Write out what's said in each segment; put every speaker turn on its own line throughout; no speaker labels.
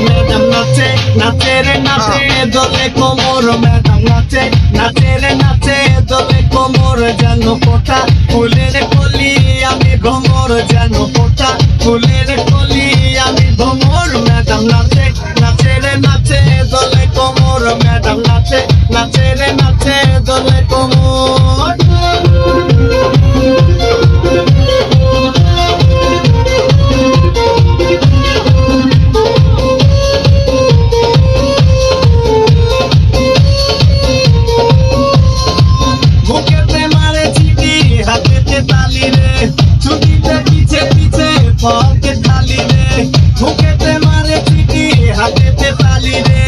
Madam নাচে নাচে রে নাচে দোলে কোমর, ম্যাডাম নাচে নাচে রে নাচে দোলে কোমর, যেন ফোঁটা ফুলের কলি আমি ভ্রমর, যেন ফোঁটা ফুলের কলি আমি ভ্রমর। ম্যাডাম নাচে নাচে রে নাচে দোলে কোমর, ম্যাডাম নাচে নাচে রে নাচে দোলে কোমর। বুকেতে মারে চিঠি হাতেতে তালি রে, ছুটিতে পিছে পিছে পকেট খালি রে। বুকেতে মারে চিঠি হাতেতে তালি রে,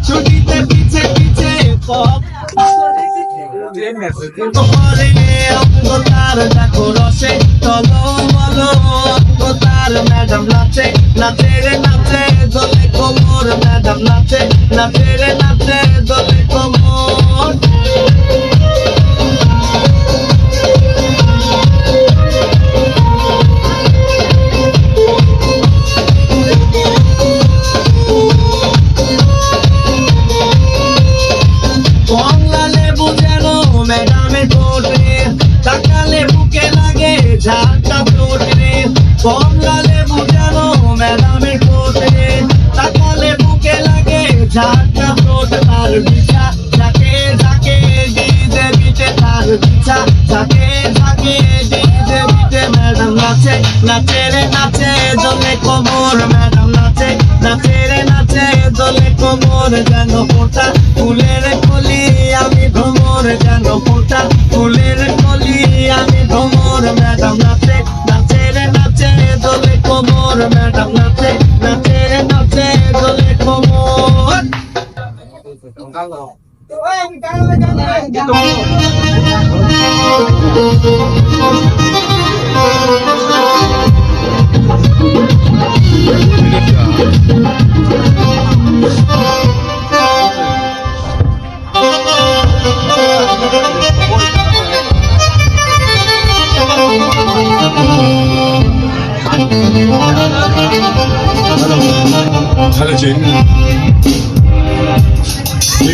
ছুটিতে পিছে পিছে অন্ধকার দেখো রসে চলো বলো অন্ধকার। ম্যাডাম নাচে নাচে রে নাচে দোলে কোমর, ম্যাডাম নাচে নাচে রে নাচে দোলে কোমর। কমলা লেবু যেন ম্যাডামের ঠোঁটে, তাকালে বুকে লাগে ঝাড়টা ঠোঁটে। কমলা লেবু যেন ম্যাডামের ঠোঁটে, তাকালে বুকে লাগে ঝাড়টা ঠোঁট। তার বিছা ঝাঁকে ঝাঁকে ডিজে বিটে, তার বিছা ঝাঁকে ঝাঁকে ডিজে বিটে। ম্যাডাম নাচে নাচে রে নাচে দোলে কোমর, ম্যাডাম নাচে নাচে রে নাচে দোলে কোমর, যেন ফোঁটা ফুলের কলি আমি ভ্রমর, যেন ফোঁটা ফুলের কলি আমি ভ্রমর। ম্যাডাম নাচে নাচে রে নাচে দোলে কোমর, ম্যাডাম নাচে নাচে রে নাচে দোলে কোমর।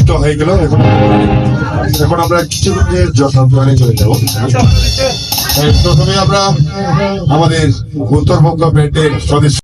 তো হয়ে গেল। এখন আমরা কিছু যথার্থে চলে যাবো। প্রথমে আমরা আমাদের উত্তরবঙ্গ ব্যান্ডের সদস্য